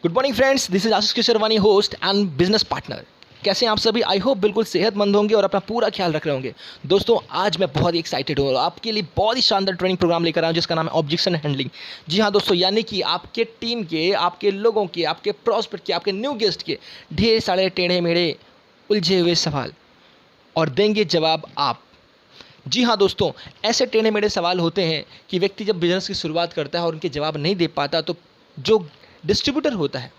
Good morning friends, this is Ashish Kesharwani, host and business partner. कैसे हैं आप सभी? आई होप बिल्कुल सेहतमंद होंगे और अपना पूरा ख्याल रख रहे होंगे। दोस्तों, आज मैं बहुत ही एक्साइटेड हूँ और आपके लिए बहुत ही शानदार ट्रेनिंग प्रोग्राम लेकर आया हूँ जिसका नाम है ऑब्जेक्शन हैंडलिंग। जी हाँ दोस्तों, यानी कि आपके टीम के, आपके लोगों के, आपके प्रॉस्पेक्ट के, आपके न्यू गेस्ट के ढेर सारे टेढ़े मेढ़े उलझे हुए सवाल और देंगे जवाब आप। जी हाँ दोस्तों, ऐसे टेढ़े मेढ़े सवाल होते हैं कि व्यक्ति जब बिजनेस की शुरुआत करता है और उनके जवाब नहीं दे पाता तो जो डिस्ट्रीब्यूटर होता है,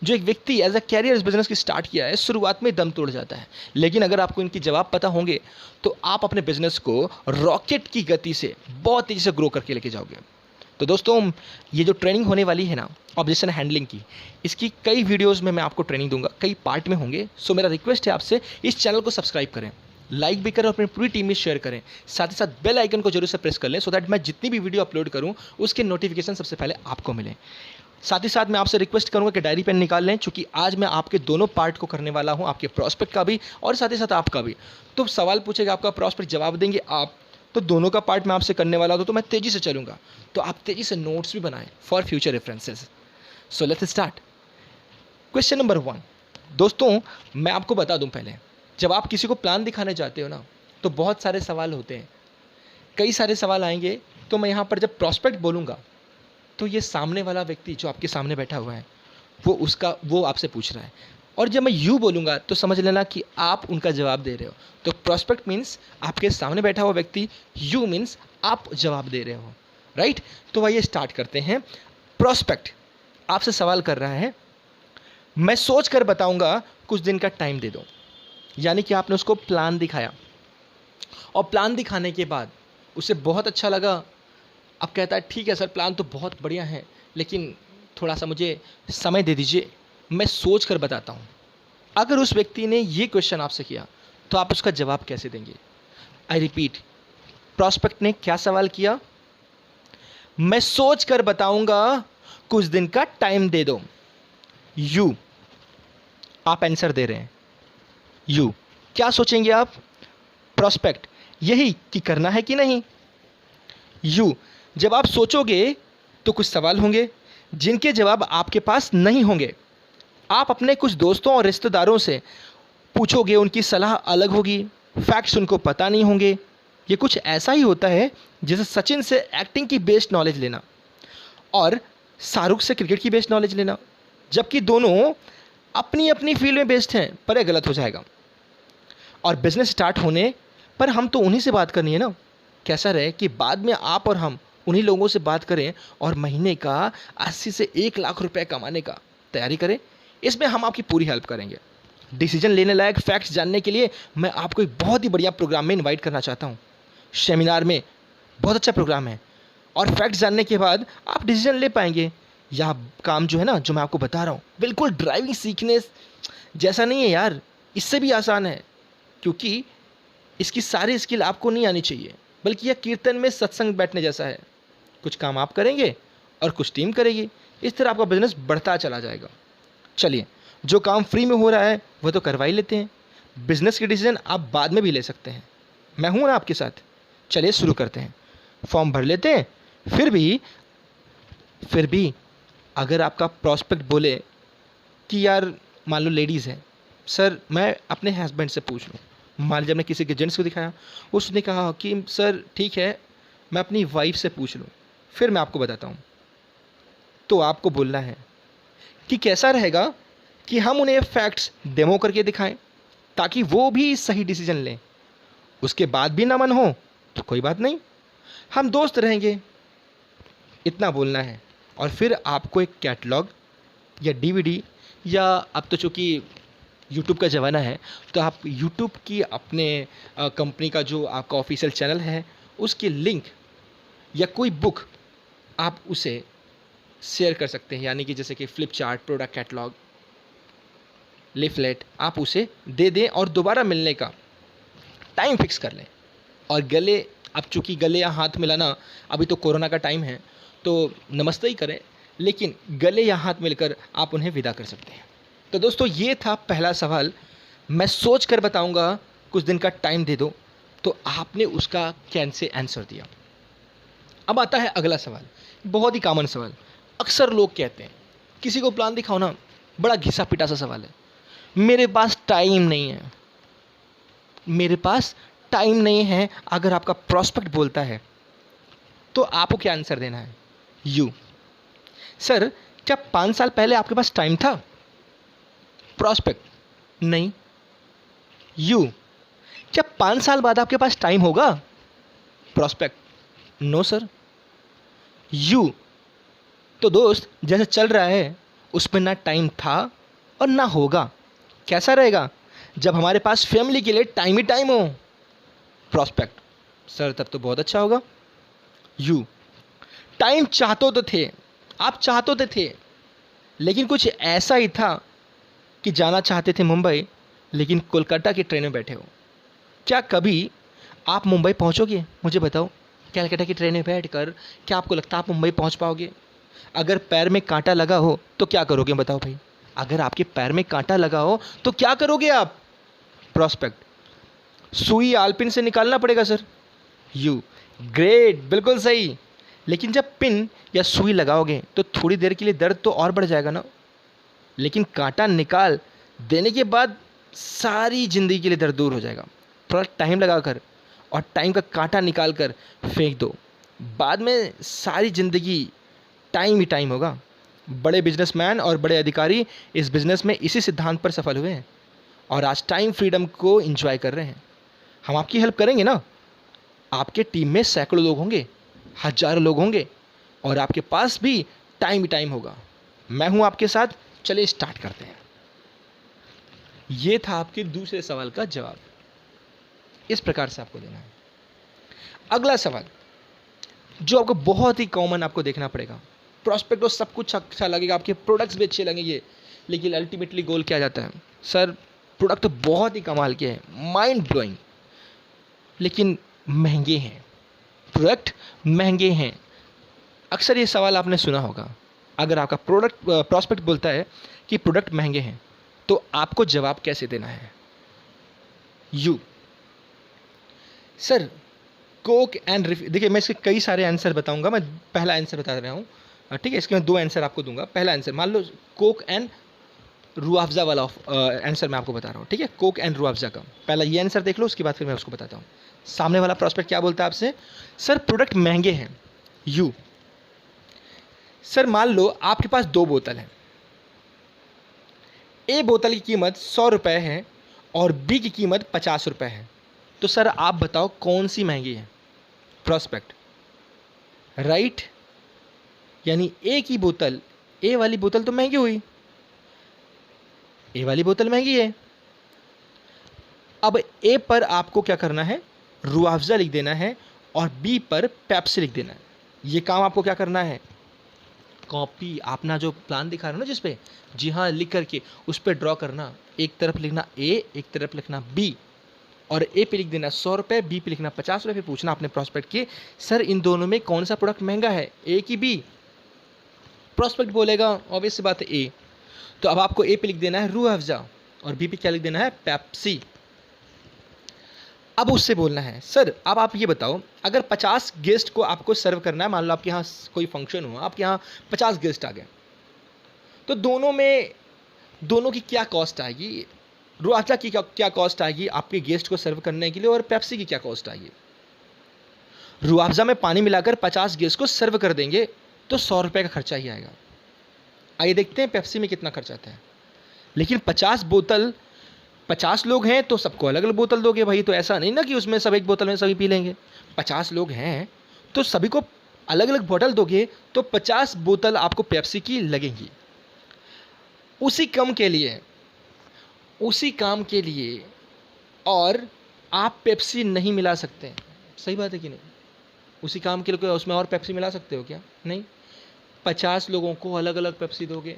जो एक व्यक्ति एज अ कैरियर इस बिजनेस की स्टार्ट किया है, शुरुआत में दम तोड़ जाता है। लेकिन अगर आपको इनके जवाब पता होंगे तो आप अपने बिजनेस को रॉकेट की गति से बहुत तेज़ी से ग्रो करके लेके जाओगे। तो दोस्तों, ये जो ट्रेनिंग होने वाली है ना ऑब्जेक्शन हैंडलिंग की, इसकी कई वीडियोस में मैं आपको ट्रेनिंग दूंगा, कई पार्ट में होंगे। सो मेरा रिक्वेस्ट है आपसे, इस चैनल को सब्सक्राइब करें, लाइक भी करें और अपनी पूरी टीम में शेयर करें। साथ ही साथ बेल आइकन को जरूर से प्रेस कर लें सो दैट मैं जितनी भी वीडियो अपलोड करूं उसके नोटिफिकेशन सबसे पहले आपको मिले। साथ ही साथ मैं आपसे रिक्वेस्ट करूंगा कि डायरी पेन निकाल लें, क्योंकि आज मैं आपके दोनों पार्ट को करने वाला हूं, आपके प्रॉस्पेक्ट का भी और साथ ही साथ आपका भी। तो सवाल पूछेगा आपका प्रॉस्पेक्ट, जवाब देंगे आप, तो दोनों का पार्ट मैं आपसे करने वाला हूं। तो मैं तेज़ी से चलूंगा, तो आप तेज़ी से नोट्स भी बनाएं for future references. So let's start. Question number 1। दोस्तों, मैं आपको बता दूं पहले, जब आप किसी को प्लान दिखाने जाते हो ना तो बहुत सारे सवाल होते हैं, कई सारे सवाल आएंगे। तो मैं यहाँ पर जब प्रॉस्पेक्ट बोलूँगा तो ये सामने वाला व्यक्ति जो आपके सामने बैठा हुआ है वो आपसे पूछ रहा है, और जब मैं यू बोलूँगा तो समझ लेना कि आप उनका जवाब दे रहे हो। तो प्रॉस्पेक्ट मीन्स आपके सामने बैठा हुआ व्यक्ति, यू मीन्स आप जवाब दे रहे हो, राइट। तो आइए स्टार्ट करते हैं। प्रॉस्पेक्ट आपसे सवाल कर रहा है, मैं सोच कर बताऊँगा, कुछ दिन का टाइम दे दो। यानी कि आपने उसको प्लान दिखाया और प्लान दिखाने के बाद उसे बहुत अच्छा लगा। अब कहता है ठीक है सर, प्लान तो बहुत बढ़िया है, लेकिन थोड़ा सा मुझे समय दे दीजिए, मैं सोच कर बताता हूँ। अगर उस व्यक्ति ने ये क्वेश्चन आपसे किया तो आप उसका जवाब कैसे देंगे? आई रिपीट, प्रॉस्पेक्ट ने क्या सवाल किया? मैं सोच कर बताऊंगा, कुछ दिन का टाइम दे दो। यू, आप आंसर दे रहे हैं। यू क्या सोचेंगे आप? प्रॉस्पेक्ट, यही कि करना है कि नहीं। यू, जब आप सोचोगे तो कुछ सवाल होंगे जिनके जवाब आपके पास नहीं होंगे। आप अपने कुछ दोस्तों और रिश्तेदारों से पूछोगे, उनकी सलाह अलग होगी, फैक्ट्स उनको पता नहीं होंगे। ये कुछ ऐसा ही होता है जैसे सचिन से एक्टिंग की बेस्ड नॉलेज लेना और शाहरुख से क्रिकेट की बेस्ड नॉलेज लेना, जबकि दोनों अपनी अपनी फील्ड में बेस्ड हैं, पर यह गलत हो जाएगा। और बिजनेस स्टार्ट होने पर हम तो उन्हीं से बात करनी है ना। कैसा रहे कि बाद में आप और हम उन्हीं लोगों से बात करें और महीने का 80 से 1 लाख रुपए कमाने का तैयारी करें। इसमें हम आपकी पूरी हेल्प करेंगे। डिसीजन लेने लायक फैक्ट्स जानने के लिए मैं आपको एक बहुत ही बढ़िया प्रोग्राम में इनवाइट करना चाहता हूँ। सेमिनार में बहुत अच्छा प्रोग्राम है और फैक्ट्स जानने के बाद आप डिसीजन ले पाएंगे। यह काम जो है ना, जो मैं आपको बता रहा हूँ, बिल्कुल ड्राइविंग सीखने जैसा नहीं है यार, इससे भी आसान है, क्योंकि इसकी सारी स्किल आपको नहीं आनी चाहिए, बल्कि यह कीर्तन में सत्संग बैठने जैसा है। कुछ काम आप करेंगे और कुछ टीम करेगी, इस तरह आपका बिजनेस बढ़ता चला जाएगा। चलिए, जो काम फ्री में हो रहा है वो तो करवा ही लेते हैं। बिजनेस के डिसीजन आप बाद में भी ले सकते हैं, मैं हूँ ना आपके साथ। चलिए शुरू करते हैं। फॉर्म भर लेते हैं। फिर भी अगर आपका प्रॉस्पेक्ट बोले कि यार, मान लो लेडीज़ है, सर मैं अपने हस्बैंड से पूछ लूँ। मान लीजिए हमने किसी के जेंट्स को दिखाया, उसने कहा कि सर ठीक है, मैं अपनी वाइफ से पूछ लूँ, फिर मैं आपको बताता हूँ। तो आपको बोलना है कि कैसा रहेगा कि हम उन्हें फैक्ट्स डेमो करके दिखाएं ताकि वो भी सही डिसीजन लें। उसके बाद भी ना मन हो तो कोई बात नहीं, हम दोस्त रहेंगे, इतना बोलना है। और फिर आपको एक कैटलॉग या डीवीडी, या अब तो चूँकि यूट्यूब का ज़माना है तो आप यूट्यूब की अपने कंपनी का जो आपका ऑफिशियल चैनल है उसकी लिंक या कोई बुक आप उसे शेयर कर सकते हैं। यानी कि जैसे कि flip chart, product catalogue, leaflet, आप उसे दे दें और दोबारा मिलने का टाइम फिक्स कर लें। और गले, अब चूँकि गले या हाथ मिलाना, अभी तो कोरोना का टाइम है तो नमस्ते ही करें, लेकिन गले या हाथ मिलकर आप उन्हें विदा कर सकते हैं। तो दोस्तों, ये था पहला सवाल, मैं सोच कर बताऊंगा, कुछ दिन का टाइम दे दो। तो आपने उसका कैसे आंसर दिया। अब आता है अगला सवाल, बहुत ही कॉमन सवाल। अक्सर लोग कहते हैं किसी को प्लान दिखाओ ना, बड़ा घिसा पिटा सा सवाल है, मेरे पास टाइम नहीं है, मेरे पास टाइम नहीं है। अगर आपका प्रॉस्पेक्ट बोलता है तो आपको क्या आंसर देना है? यू। सर क्या 5 साल पहले आपके पास टाइम था? प्रॉस्पेक्ट नहीं। यू। क्या 5 साल बाद आपके पास टाइम होगा? Prospect no sir. यू। तो दोस्त जैसे चल रहा है उसमें ना टाइम था और ना होगा। कैसा रहेगा जब हमारे पास फैमिली के लिए टाइम ही टाइम हो? प्रॉस्पेक्ट सर तब तो बहुत अच्छा होगा। यू। टाइम चाहते तो थे, आप चाहते तो थे, लेकिन कुछ ऐसा ही था कि जाना चाहते थे मुंबई, लेकिन कोलकाता की ट्रेन में बैठे हो। क्या कभी आप मुंबई पहुंचोगे? मुझे बताओ, कलकत्ता की ट्रेन में बैठकर क्या आपको लगता है आप मुंबई पहुंच पाओगे? अगर पैर में कांटा लगा हो तो क्या करोगे बताओ भाई? अगर आपके पैर में कांटा लगा हो तो क्या करोगे आप? प्रॉस्पेक्ट सुई आलपिन से निकालना पड़ेगा सर। यू। ग्रेट, बिल्कुल सही। लेकिन जब पिन या सुई लगाओगे तो थोड़ी देर के लिए दर्द तो और बढ़ जाएगा ना, लेकिन कांटा निकाल देने के बाद सारी ज़िंदगी के लिए दर्द दूर हो जाएगा। थोड़ा टाइम लगाकर और टाइम का कांटा निकाल कर फेंक दो, बाद में सारी ज़िंदगी टाइम ही टाइम होगा। बड़े बिजनेसमैन और बड़े अधिकारी इस बिज़नेस में इसी सिद्धांत पर सफल हुए हैं और आज टाइम फ्रीडम को एंजॉय कर रहे हैं। हम आपकी हेल्प करेंगे ना। आपके टीम में सैकड़ों लोग होंगे, हजारों लोग होंगे और आपके पास भी टाइम ही टाइम होगा। मैं हूं आपके साथ, चलिए स्टार्ट करते हैं। ये था आपके दूसरे सवाल का जवाब। इस प्रकार से आपको देना है। अगला सवाल जो आपको बहुत ही कॉमन आपको देखना पड़ेगा। प्रॉस्पेक्ट सब कुछ अच्छा लगेगा, आपके प्रोडक्ट्स भी अच्छे लगेंगे, लेकिन अल्टीमेटली गोल क्या जाता है? सर प्रोडक्ट तो बहुत ही कमाल के हैं, माइंड ब्लोइंग, लेकिन महंगे हैं। प्रोडक्ट महंगे हैं। अक्सर ये सवाल आपने सुना होगा। अगर आपका प्रॉस्पेक्ट बोलता है कि प्रोडक्ट महंगे हैं तो आपको जवाब कैसे देना है? यू। सर कोक एंड देखिए मैं इसके कई सारे आंसर बताऊंगा, मैं पहला आंसर बता रहा हूँ, ठीक है? इसके मैं 2 आंसर आपको दूंगा। पहला आंसर मान लो कोक एंड रूह अफ़ज़ा वाला आंसर मैं आपको बता रहा हूँ, ठीक है? कोक एंड रूह अफ़ज़ा का पहला ये आंसर देख लो, उसके बाद फिर मैं उसको बताता हूँ। सामने वाला प्रॉस्पेक्ट क्या बोलता है आपसे? सर प्रोडक्ट महंगे हैं। यू। सर मान लो आपके पास 2 बोतल हैं, ए बोतल की कीमत 100 रुपये है और बी की कीमत 50 रुपये है, तो सर आप बताओ कौन सी महंगी है? प्रॉस्पेक्ट राइट, यानी ए की बोतल, ए वाली बोतल तो महंगी हुई, ए वाली बोतल महंगी है। अब ए पर आपको क्या करना है? रूह अफ़ज़ा लिख देना है और बी पर पेप्सी लिख देना है। ये काम आपको क्या करना है? कॉपी अपना जो प्लान दिखा रहे हो ना जिस पे, जी हाँ, लिख करके उस पर ड्रॉ करना। एक तरफ लिखना ए, एक तरफ लिखना बी, और ए पे लिख देना 100 रुपये, बी पे लिखना 50 रुपये। फिर पूछना अपने प्रॉस्पेक्ट के, सर इन दोनों में कौन सा प्रोडक्ट महंगा है, ए की बी? प्रॉस्पेक्ट बोलेगा ऑब्वियस सी बात है ए। तो अब आपको ए पे लिख देना है रूह अफ़ज़ा और बी पे क्या लिख देना है? पेप्सी। अब उससे बोलना है, सर अब आप ये बताओ, अगर 50 गेस्ट को आपको सर्व करना है, मान लो आपके यहाँ कोई फंक्शन हुआ, आपके यहाँ 50 गेस्ट आ गए, तो दोनों की क्या कॉस्ट आएगी? रूह अफ़ज़ा की क्या कॉस्ट आएगी आपके गेस्ट को सर्व करने के लिए, और पेप्सी की क्या कॉस्ट आएगी? रूह अफ़ज़ा में पानी मिलाकर 50 गेस्ट को सर्व कर देंगे तो 100 रुपये का खर्चा ही आएगा। आइए देखते हैं पेप्सी में कितना खर्च आता है। लेकिन 50 लोग हैं तो सबको अलग अलग बोतल दोगे भाई, तो ऐसा नहीं ना कि उसमें सब एक बोतल में सभी पी लेंगे। 50 लोग हैं तो सभी को अलग अलग बोतल दोगे तो 50 बोतल आपको पेप्सी की लगेंगी। उसी काम के लिए और आप पेप्सी नहीं मिला सकते। सही बात है कि नहीं? उसी काम के लिए उसमें और पेप्सी मिला सकते हो क्या? नहीं। 50 लोगों को अलग अलग पेप्सी दोगे,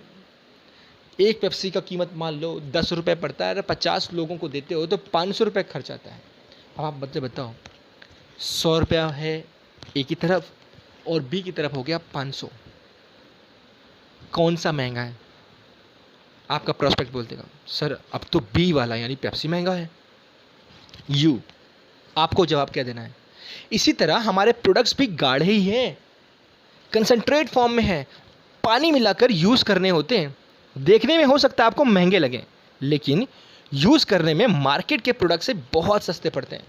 एक पेप्सी का कीमत मान लो 10 रुपये पड़ता है, अगर 50 लोगों को देते हो तो 500 रुपये खर्च आता है। अब आप बताओ, 100 रुपया है ए की तरफ और बी की तरफ हो गया 500, कौन सा महंगा है? आपका प्रॉस्पेक्ट बोल देगा, सर अब तो बी वाला यानी पेप्सी महंगा है। यू। आपको जवाब क्या देना है? इसी तरह हमारे प्रोडक्ट्स भी गाढ़े ही हैं, कंसंट्रेट फॉर्म में है, पानी मिलाकर यूज़ करने होते हैं। देखने में हो सकता है आपको महंगे लगें, लेकिन यूज़ करने में मार्केट के प्रोडक्ट से बहुत सस्ते पड़ते हैं।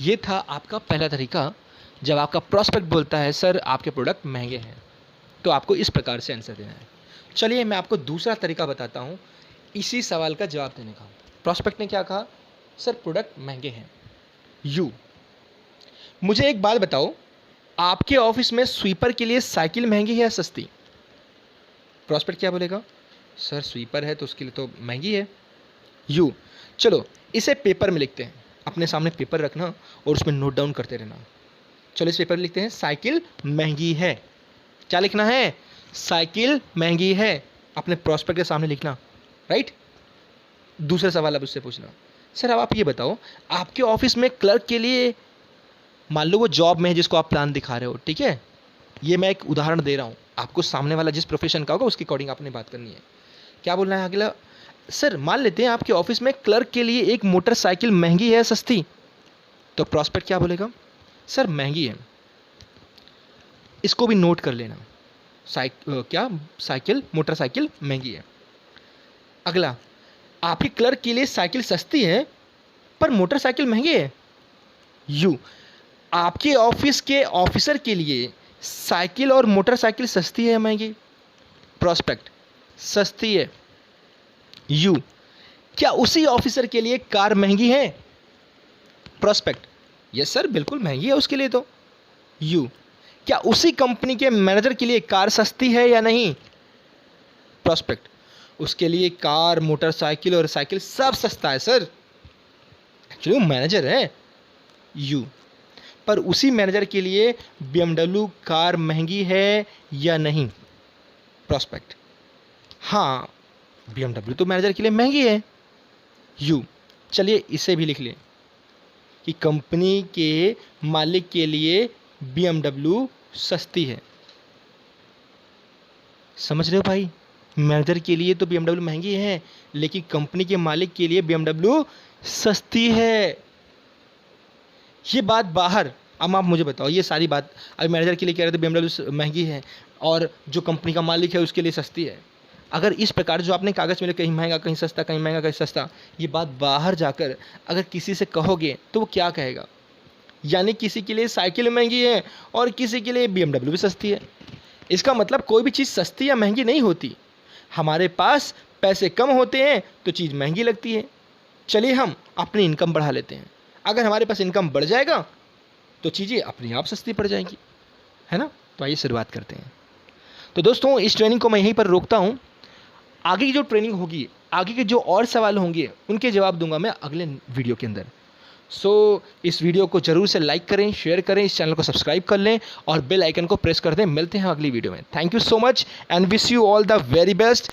ये था आपका पहला तरीका। जब आपका प्रॉस्पेक्ट बोलता है सर आपके प्रोडक्ट महंगे हैं, तो आपको इस प्रकार से आंसर देना है। चलिए मैं आपको दूसरा तरीका बताता हूँ इसी सवाल का जवाब देने का। प्रॉस्पेक्ट ने क्या कहा? सर प्रोडक्ट महंगे हैं। यू, मुझे एक बात बताओ, आपके ऑफिस में स्वीपर के लिए साइकिल महंगी है या सस्ती? प्रॉस्पेक्ट क्या बोलेगा? सर स्वीपर है तो उसके लिए तो महंगी है। यू, चलो इसे पेपर में लिखते हैं। अपने सामने पेपर रखना और उसमें नोट डाउन करते रहना। चलो इस पेपर में लिखते हैं साइकिल महंगी है। क्या लिखना है? साइकिल महंगी है। अपने प्रॉस्पेक्ट के सामने लिखना, राइट। दूसरा सवाल अब उससे पूछना, सर अब आप ये बताओ, आपके ऑफिस में क्लर्क के लिए, मान लो वो जॉब में है जिसको आप प्लान दिखा रहे हो, ठीक है, ये मैं एक उदाहरण दे रहा हूँ, आपको सामने वाला जिस प्रोफेशन का होगा उसके अकॉर्डिंग आपने बात करनी है। क्या बोलना है अगला? सर मान लेते हैं आपके ऑफिस में क्लर्क के लिए एक मोटरसाइकिल महंगी है सस्ती? तो प्रॉस्पेक्ट क्या बोलेगा? सर महंगी है। इसको भी नोट कर लेना, साइकिल मोटरसाइकिल महंगी है। अगला, आपके क्लर्क के लिए साइकिल सस्ती है पर मोटरसाइकिल महंगी है। यू, आपके ऑफिस के ऑफिसर के लिए साइकिल और मोटरसाइकिल सस्ती है या महंगी? प्रॉस्पेक्ट, सस्ती है। यू, क्या उसी ऑफिसर के लिए कार महंगी है? प्रॉस्पेक्ट, यस सर बिल्कुल महंगी है उसके लिए तो। यू, क्या उसी कंपनी के मैनेजर के लिए कार सस्ती है या नहीं? प्रॉस्पेक्ट, उसके लिए कार, मोटरसाइकिल और साइकिल सब सस्ता है सर, एक्चुअली वो मैनेजर है। यू, पर उसी मैनेजर के लिए BMW कार महंगी है या नहीं? प्रॉस्पेक्ट, हाँ BMW तो मैनेजर के लिए महंगी है। यू, चलिए इसे भी लिख लें कि कंपनी के मालिक के लिए BMW सस्ती है। समझ रहे हो भाई? मैनेजर के लिए तो BMW महंगी है, लेकिन कंपनी के मालिक के लिए BMW सस्ती है। ये बात बाहर, अब आप मुझे बताओ, ये सारी बात अभी मैनेजर के लिए कह रहे थे BMW महंगी है और जो कंपनी का मालिक है उसके लिए सस्ती है। अगर इस प्रकार जो आपने कागज़ में कहीं महंगा कहीं सस्ता, कहीं महंगा कहीं सस्ता, ये बात बाहर जाकर अगर किसी से कहोगे तो वो क्या कहेगा? यानी किसी के लिए साइकिल महंगी है और किसी के लिए BMW भी सस्ती है। इसका मतलब कोई भी चीज़ सस्ती या महंगी नहीं होती। हमारे पास पैसे कम होते हैं तो चीज़ महंगी लगती है। चलिए हम अपनी इनकम बढ़ा लेते हैं। अगर हमारे पास इनकम बढ़ जाएगा तो चीज़ें अपने आप सस्ती पड़ जाएंगी, है ना। तो आइए शुरुआत करते हैं। तो दोस्तों इस ट्रेनिंग को मैं यहीं पर रोकता हूँ। आगे की जो ट्रेनिंग होगी, आगे के जो और सवाल होंगे उनके जवाब दूंगा मैं अगले वीडियो के अंदर। इस वीडियो को जरूर से लाइक करें, शेयर करें, इस चैनल को सब्सक्राइब कर लें और बेल आइकन को प्रेस कर दें। मिलते हैं अगली वीडियो में। Thank you so much and wish you all the very best.